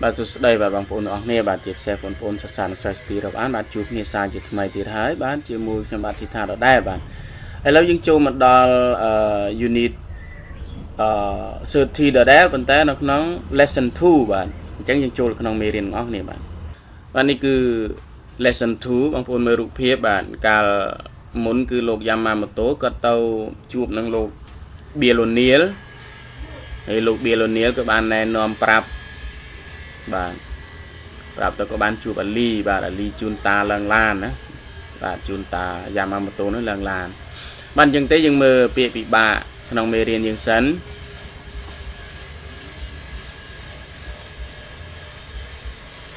បាទសួស្តីបាទបងប្អូនទាំងអស់គ្នាបាទជាពិសេសបងប្អូនសិស្សានុសិស្សទីរាប់អានបាទជួបគ្នាសារជាថ្មីទៀតហើយបាទជាមួយខ្ញុំបាទ Sitha ដដែលបាទឥឡូវយើងចូលមកដល់ unit 30 ដដែលប៉ុន្តែនៅក្នុង lesson 2 បាទអញ្ចឹងយើងចូលក្នុងមេរៀនទាំងអស់គ្នាបាទនេះគឺ lesson 2 បងប្អូនមើលរូបភាពបាទកាលមុនគឺលោក Yamamoto គាត់ទៅជួបនឹងលោក Billionaire ហើយលោក Billionaire ក៏បានណែនាំប្រាប់បាទប្រាប់ទៅក៏បានជួបអាលីបាទអាលីជូនតាឡើងឡានណាបាទជូនតា Yamamoto នោះឡើងឡានបាទអញ្ចឹងទេយើងមើលពាក្យពិបាកក្នុងមេរៀនយើងសិន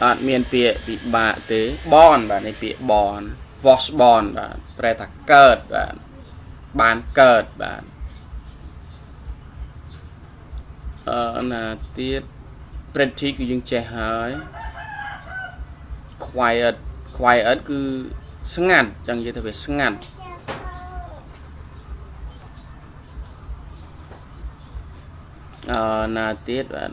អត់មានពាក្យពិបាកទេបនបាទនេះពាក្យបន was born បាទប្រែថាកើតបាទបានកើតបាទណាទៀត pretty គឺយើងចេះហើយ quiet គឺស្ងាត់ចឹងនិយាយថាវាស្ងាត់ណាទៀតបាទ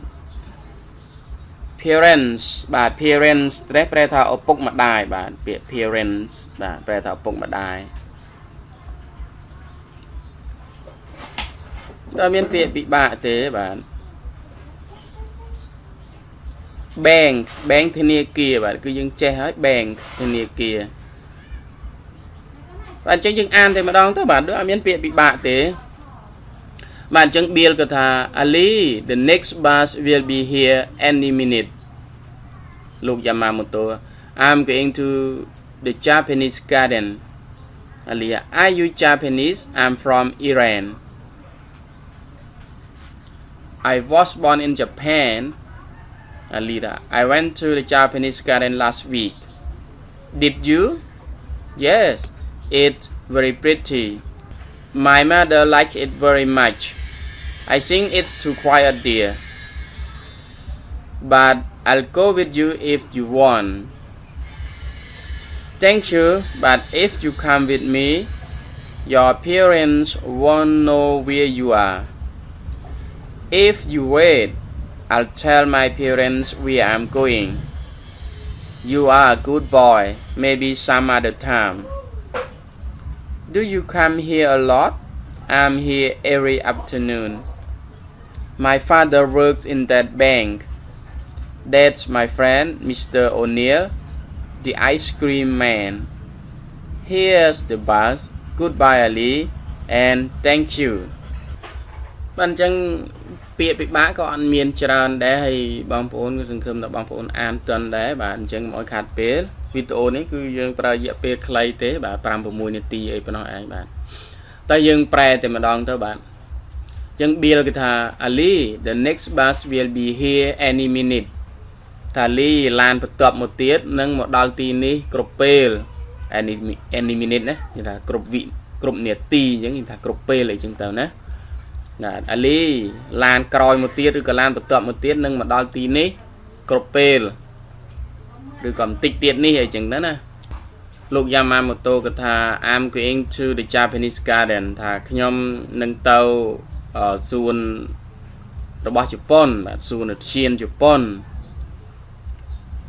parents បាទ parents ប្រែថាឪពុកម្ដាយបាទពាក្យ parents បាទប្រែថាឪពុកម្ដាយដល់មានពាក្យពិបាកទេបាទbank ធនាគារបាទគឺយើងចេះហើយ bank ធនាគារបាទអញ្ចឹងយើងអានតែម្ដងទៅបាទដូចអត់មានពាក្យពិបាកទេបាទអញ្ចឹង Bill ក៏ថា Ali the next bus will be here any minute លោក Yamamoto I'm going to the Japanese garden Ali are you Japanese I'm from Iran I was born in Japan Alida I went to the Japanese garden last week did you yes it's very pretty my mother liked it very much I think it's too quiet dear but I'll go with you if you want thank you but if you come with me your parents won't know where you are if you wait I'll tell my parents where I'm going. You are a good boy. Maybe some other time. Do you come here a lot? I'm here every afternoon. My father works in that bank. That's my friend, Mr. O'Neill, the ice cream man. Here's the bus. Goodbye, Ali, and thank you. បានចឹងពាក្យពិបាកក៏អត់មានច្រើនដែរហើយបងប្អូនក៏សង្ឃឹមថាបងប្អូនអានទាន់ដែរបាទអញ្ចឹងមកឲ្យខាត់ពេលវីដេអូនេះគឺយើងប្រើរយៈពេលខ្លីទេបាទ 5-6 នាទីអីប៉ុណ្ណោះឯងបាទតែយើងប្រែតែម្ដងទៅបាទអញ្ចឹង Bill គេថា Ali the next bus will be here any minute ថា Ali ឡានបន្ទាប់មកទៀតនឹងមកដល់ទីនេះគ្រប់ពេល any minute ណាគេថាគ្រប់នាទីអញ្ចឹងគេថាគ្រប់ពេលអីចឹងទៅណាអាលីឡានក្រោយមកទៀតឬក៏ឡានបន្ទាប់មកទៀតនឹងមកដល់ទីនេះគ្រប់ពេលឬក៏បន្តិចទៀតនេះអីចឹងទៅណាលោក Yamamoto ក៏ថា I'm going to the Japanese garden ថាខ្ញុំនឹងទៅសួនរបស់ជប៉ុនបាទសួនឧទ្យានជប៉ុន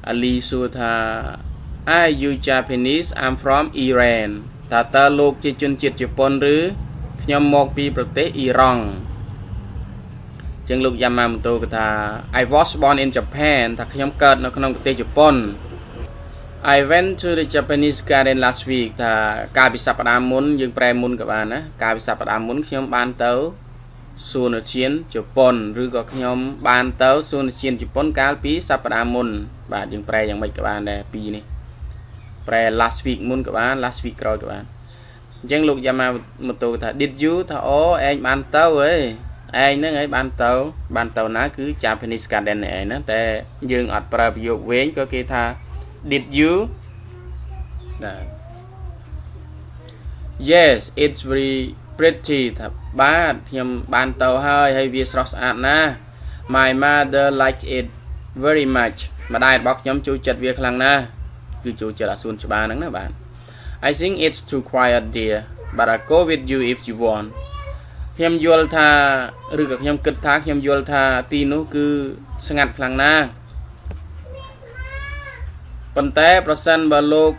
អាលីសួរថា Are you Japanese I'm from Iran តើលោកជាជនជាតិជប៉ុនឬខ្ញុំមកពីប្រទេសអ៊ីរ៉ង់ចឹងលោក Yamamoto ក៏ថា I was born in Japan ថាខ្ញុំកើតនៅក្នុងប្រទេសជប៉ុន I went to the Japanese garden last week ថាកាលពីសប្តាហ៍មុនយើងប្រែមុនក៏បានណាកាលពីសប្តាហ៍មុនខ្ញុំបានទៅសួនឧទ្យានជប៉ុនឬក៏ខ្ញុំបានទៅសួនឧទ្យានជប៉ុនកាលពីសប្តាហ៍មុនបាទយើងប្រែយ៉ាងម៉េចក៏បានដែរពីរនេះប្រែ last week មុនក៏បាន last week ក្រោយក៏បានអញ្ចឹងលោក Yamamoto ថា did you ថាអូឯងបានទៅហីឯងហ្នឹងឯងបានទៅណាគឺ Japanese garden ឯងណាតែយើងអត់ប្រើប្រយោគវែងក៏គេថា did you yes it's very pretty ថាបាទខ្ញុំបានទៅហើយវាស្រស់ស្អាតណាស់ my mother liked it very much ម្ដាយរបស់ខ្ញុំចូលចិត្តវាខ្លាំងណាស់គឺចូលចិត្តអាសួនច្បារហ្នឹងណាបាទ I think it's too quiet dear but I'll go with you if you want ខ្ញុំយល់ថាឬក៏ខ្ញុំគិតថាខ្ញុំយល់ថាទីនោះគឺស្ងាត់ខ្លាំងណាស់ ប៉ុន្តែប្រសិនបើលោក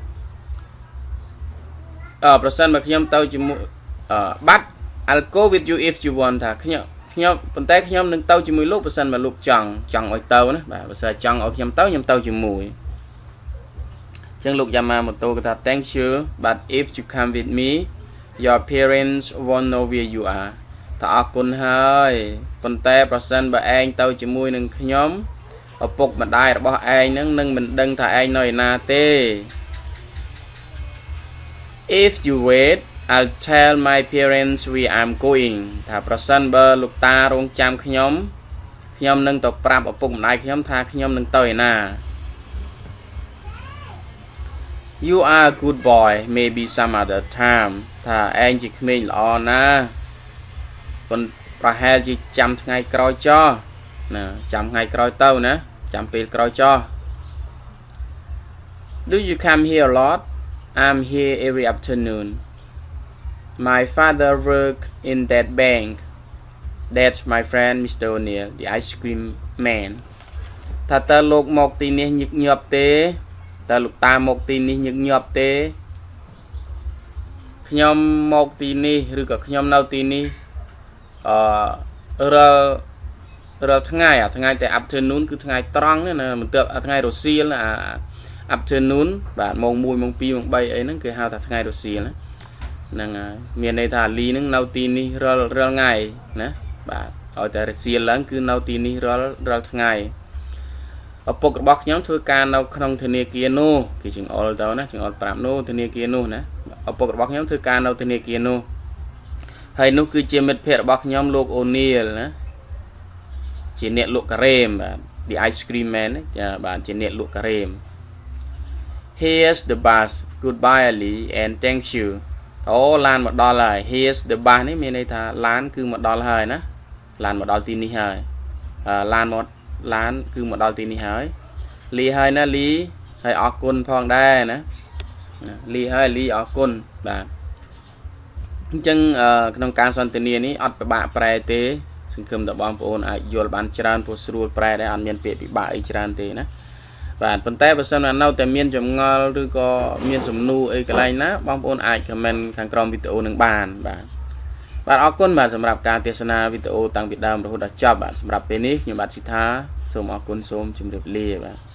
ប្រសិនបើខ្ញុំទៅជាមួយបាត់ I'll go with you if you want ថាខ្ញុំប៉ុន្តែខ្ញុំនឹងទៅជាមួយលោកប្រសិនបើលោកចង់ឲ្យទៅណាបាទបើសិនចង់ឲ្យខ្ញុំទៅជាមួយអញ្ចឹងលោកយ៉ាម៉ាម៉ូតូគាត់ថា thank you but if you come with me your parents won't know where you are ថាអរគុណហើយប៉ុន្តែប្រសិនបើឯងទៅជាមួយនឹងខ្ញុំឪពុកម្ដាយរបស់ឯងនឹងមិនដឹងថាឯងនៅឯណាទេ if you wait I'll tell my parents where I'm going ថាប្រសិនបើលោកតារងចាំខ្ញុំនឹងទៅប្រាប់ឪពុកម្ដាយខ្ញុំថាខ្ញុំនឹងទៅឯណា You are a good boy maybe some other time ថាឯងជាក្មេងល្អណាស់ប៉ុន្តែប្រហែលជាចាំថ្ងៃក្រោយចោះណាចាំថ្ងៃក្រោយទៅណាចាំពេលក្រោយចោះ Do you come here a lot I'm here every afternoon My father worked in that bank That's my friend Mr. O'Neill the ice cream man ថាតើលោកមកទីនេះញឹកញាប់ទេតើលោកតាមកទីនេះញឹកញាប់ទេខ្ញុំមកទីនេះឬក៏ខ្ញុំនៅទីនេះរាល់ថ្ងៃថ្ងៃតែ afternoon គឺថ្ងៃត្រង់ណាមិនទើបថ្ងៃរសៀល afternoon បាទម៉ោង1ម៉ោង2ម៉ោង3អីហ្នឹងគេហៅថាថ្ងៃរសៀលហ្នឹងហើយមានន័យថាលីហ្នឹងនៅទីនេះរាល់ថ្ងៃណាបាទឲ្យតែរសៀលឡើងគឺនៅទីនេះរាល់ថ្ងៃឪពុករបស់ខ្ញុំធ្វើការនៅក្នុងធនាគារនោះគេចង្អុលទៅណាចង្អុលប្រាប់នោះធនាគារនោះណាឪពុករបស់ខ្ញុំធ្វើការនៅធនាគារនោះហើយនោះគឺជាមិត្តភ័ក្តិរបស់ខ្ញុំលោកអូនីលណាជាអ្នកលក់ការ៉េមបាទ the ice cream man ចាបាទជាអ្នកលក់ការ៉េម Here's the bus goodbye Ali and thank you អូឡានមកដល់ហើយ Here's the bus នេះមានន័យថាឡានគឺមកដល់ហើយណាឡានមកដល់ទីនេះហើយឡានគឺមកដល់ទីនេះហើយលីហើយណាលីហើយអរគុណផងដែរណាលីហើយលីអរគុណបាទអញ្ចឹងក្នុងការសន្ទនានេះអត់ពិបាកប្រែទេសង្ឃឹមតែបងប្អូនអាចយល់បានច្រើនព្រោះស្រួលប្រែដែរអត់មានពាក្យពិបាកអីច្រើនទេណាបាទប៉ុន្តែបើសិនណានៅតែមានចម្ងល់ឬក៏មានសំណួរអីកន្លែងណាបងប្អូនអាច comment ខាងក្រោមវីដេអូនឹងបានបាទអរគុណបាទសម្រាប់ការទស្សនាវីដេអូតាំងពីដើមរហូតដល់ចប់បាទសម្រាប់ពេលនេះខ្ញុំបាទស៊ីថាសូមអរគុណសូមជម្រាបលាបាទ